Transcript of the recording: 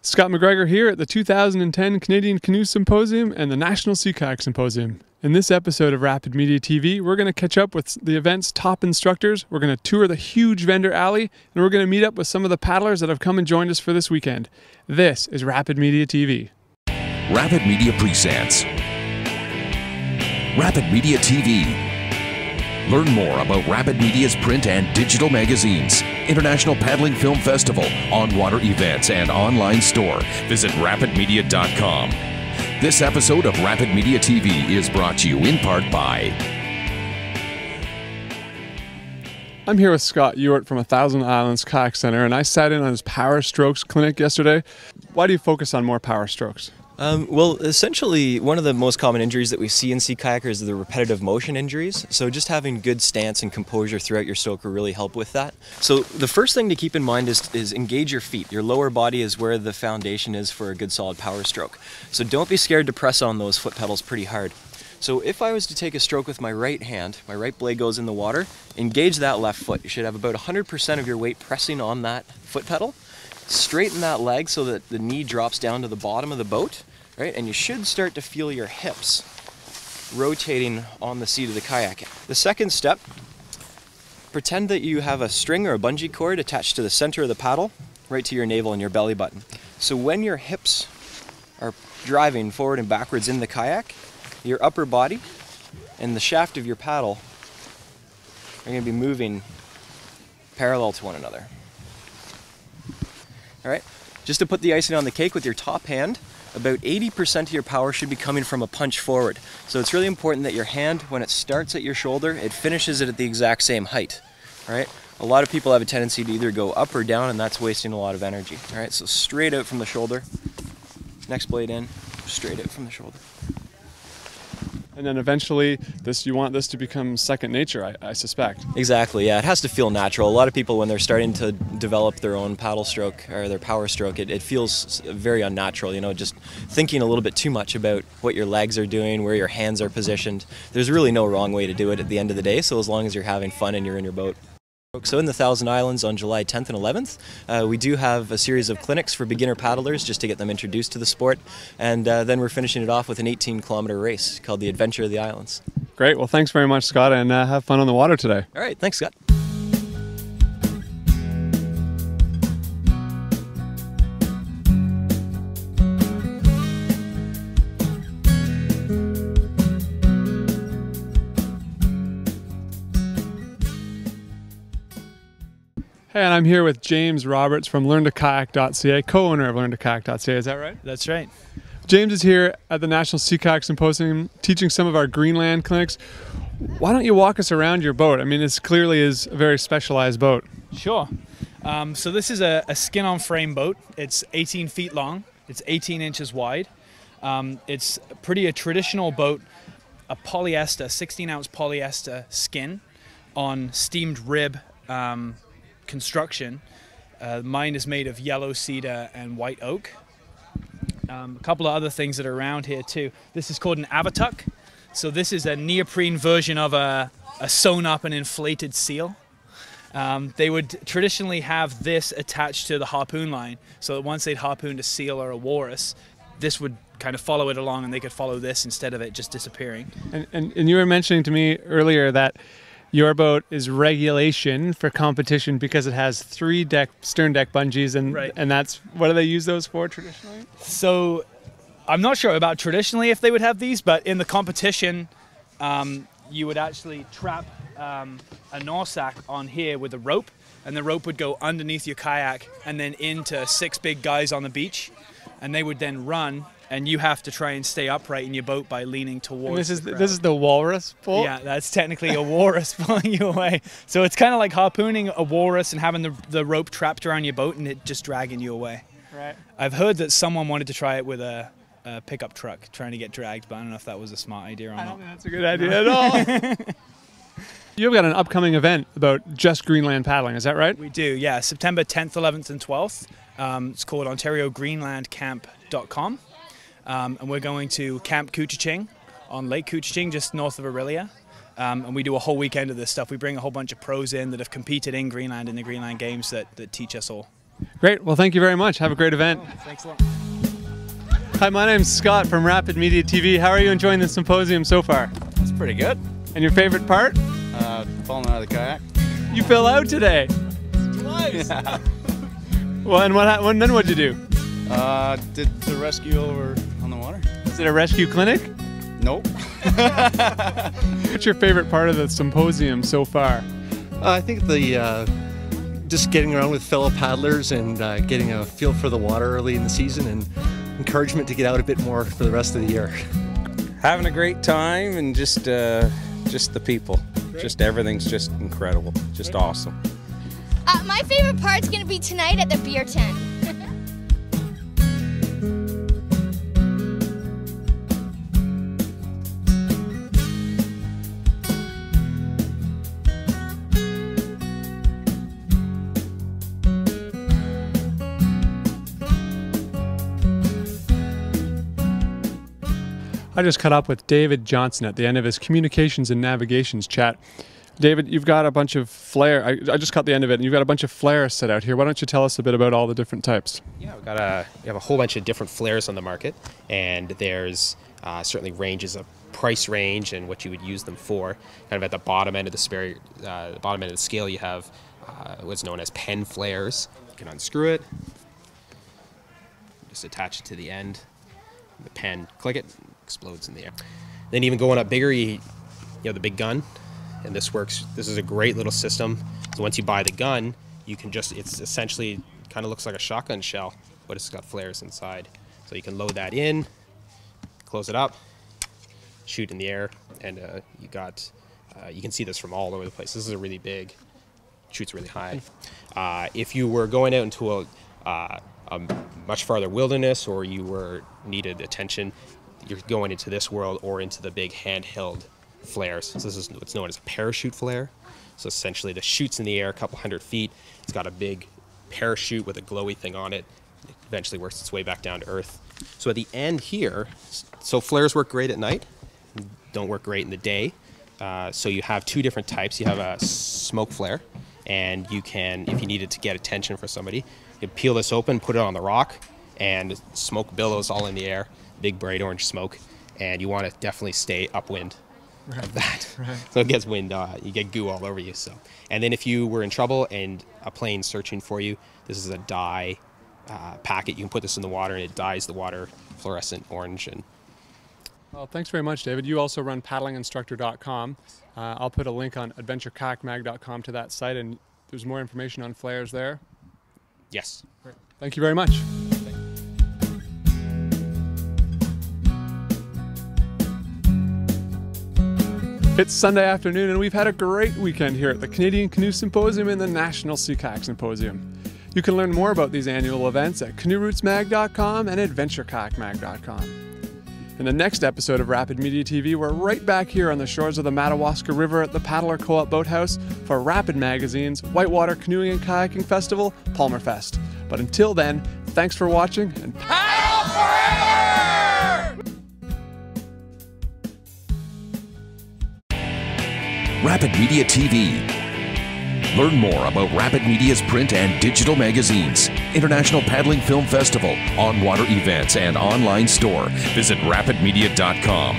Scott McGregor here at the 2010 Canadian Canoe Symposium and the National Sea Kayak Symposium. In this episode of Rapid Media TV, we're going to catch up with the event's top instructors, we're going to tour the huge vendor alley, and we're going to meet up with some of the paddlers that have come and joined us for this weekend. This is Rapid Media TV. Rapid Media presents Rapid Media TV. Learn more about Rapid Media's print and digital magazines, International Paddling Film Festival, on-water events, and online store. Visit rapidmedia.com. This episode of Rapid Media TV is brought to you in part by... I'm here with Scott Ewart from 1,000 Islands Kayak Center, and I sat in on his Power Strokes clinic yesterday. Why do you focus on more power strokes? Well, essentially, one of the most common injuries that we see in sea kayakers are the repetitive motion injuries. So just having good stance and composure throughout your stroke will really help with that. So the first thing to keep in mind is engage your feet. Your lower body is where the foundation is for a good solid power stroke. So don't be scared to press on those foot pedals pretty hard. So if I was to take a stroke with my right hand, my right blade goes in the water, engage that left foot. You should have about 100% of your weight pressing on that foot pedal. Straighten that leg so that the knee drops down to the bottom of the boat, right? And you should start to feel your hips rotating on the seat of the kayak. The second step, pretend that you have a string or a bungee cord attached to the center of the paddle, right to your navel and your belly button. So when your hips are driving forward and backwards in the kayak, your upper body and the shaft of your paddle are going to be moving parallel to one another. All right, just to put the icing on the cake with your top hand, about 80% of your power should be coming from a punch forward. So it's really important that your hand, when it starts at your shoulder, it finishes it at the exact same height. All right, a lot of people have a tendency to either go up or down, and that's wasting a lot of energy. All right, so straight out from the shoulder, next blade in, straight out from the shoulder. And then eventually, you want this to become second nature, I suspect. Exactly, yeah. It has to feel natural. A lot of people, when they're starting to develop their own paddle stroke or their power stroke, it feels very unnatural, you know, just thinking a little bit too much about what your legs are doing, where your hands are positioned. There's really no wrong way to do it at the end of the day, so as long as you're having fun and you're in your boat. So in the 1,000 Islands on July 10th and 11th, we do have a series of clinics for beginner paddlers just to get them introduced to the sport. And then we're finishing it off with an 18-kilometer race called the Adventure of the Islands. Great. Well, thanks very much, Scott, and have fun on the water today. All right. Thanks, Scott. Hey, and I'm here with James Roberts from learntokayak.ca, co-owner of learntokayak.ca. Is that right? That's right. James is here at the National Sea Kayak Symposium teaching some of our Greenland clinics. Why don't you walk us around your boat? I mean, this clearly is a very specialized boat. Sure. So this is a skin-on-frame boat. It's 18 feet long. It's 18 inches wide. It's a traditional boat, a polyester, 16-ounce polyester skin on steamed rib construction. Mine is made of yellow cedar and white oak. A couple of other things that are around here too. This is called an avatuck. So this is a neoprene version of a sewn up and inflated seal. They would traditionally have this attached to the harpoon line, so that once they'd harpooned a seal or a walrus, this would kind of follow it along and they could follow this instead of it just disappearing. And you were mentioning to me earlier that your boat is regulation for competition because it has 3 stern deck bungees, and right. And that's, what do they use those for traditionally? So I'm not sure about traditionally if they would have these, but in the competition you would actually trap a knapsack on here with a rope, and the rope would go underneath your kayak and then into 6 big guys on the beach, and they would then run, and you have to try and stay upright in your boat by leaning towards this is the walrus pull? Yeah, that's technically a walrus pulling you away. So it's kind of like harpooning a walrus and having the rope trapped around your boat and it just dragging you away. Right. I've heard that someone wanted to try it with a pickup truck trying to get dragged, but I don't know if that was a smart idea or not. I don't think that's a good idea at all. You've got an upcoming event about just Greenland paddling, is that right? We do, yeah. September 10th, 11th, and 12th. It's called OntarioGreenlandCamp.com. And we're going to Camp Couchiching on Lake Couchiching, just north of Orillia. And we do a whole weekend of this stuff. We bring a whole bunch of pros in that have competed in Greenland in the Greenland Games that teach us all. Great. Well, thank you very much. Have a great event. Thanks a lot. Hi, my name's Scott from Rapid Media TV. How are you enjoying the symposium so far? That's pretty good. And your favorite part? Falling out of the kayak. You fell out today. Twice. Yeah. Well, and then what'd you do? Did the rescue over on the water. Is it a rescue clinic? Nope. What's your favorite part of the symposium so far? I think the just getting around with fellow paddlers and getting a feel for the water early in the season and encouragement to get out a bit more for the rest of the year. Having a great time and just the people. Just everything's just incredible. Just awesome. My favorite part's gonna be tonight at the beer tent. I just caught up with David Johnson at the end of his communications and navigations chat. David, you've got a bunch of flare. I just caught the end of it, and you've got a bunch of flares set out here. Why don't you tell us a bit about all the different types? Yeah, we have a whole bunch of different flares on the market, and there's certainly ranges of price range and what you would use them for. Kind of at the bottom end of the scale, you have what's known as pen flares. You can unscrew it, just attach it to the end. The pen, click it, explodes in the air. Then even going up bigger, you have the big gun. And this works. This is a great little system. So once you buy the gun, you can it's essentially kind of looks like a shotgun shell, but it's got flares inside. So you can load that in, close it up, shoot in the air, and you can see this from all over the place. This is a really big, shoots really high. If you were going out into a much farther wilderness, or you needed attention, you're going into this world or into the big handheld flares. So this is what's known as a parachute flare. So essentially the chute's in the air a couple 100 feet. It's got a big parachute with a glowy thing on it. It eventually works its way back down to earth. So at the end here, so flares work great at night, don't work great in the day. So you have two different types. You have a smoke flare, and you can, if you needed to get attention for somebody, you peel this open, put it on the rock, and smoke billows all in the air, big bright orange smoke, and you want to definitely stay upwind. Right. Of that. Right. So it gets wind, you get goo all over you. So, and then if you were in trouble and a plane searching for you, this is a dye packet. You can put this in the water and it dyes the water fluorescent orange. And well, thanks very much, David. You also run paddlinginstructor.com. I'll put a link on adventurekayakmag.com to that site, and there's more information on flares there. Yes. Great. Thank you very much. It's Sunday afternoon, and we've had a great weekend here at the Canadian Canoe Symposium and the National Sea Kayak Symposium. You can learn more about these annual events at canoeroutesmag.com and adventurekayakmag.com. In the next episode of Rapid Media TV, we're right back here on the shores of the Madawaska River at the Paddler Co-op Boathouse for Rapid Magazine's Whitewater Canoeing and Kayaking Festival, Palmerfest. But until then, thanks for watching, and paddle forever! Rapid Media TV. Learn more about Rapid Media's print and digital magazines, International Paddling Film Festival, on-water events, and online store. Visit rapidmedia.com.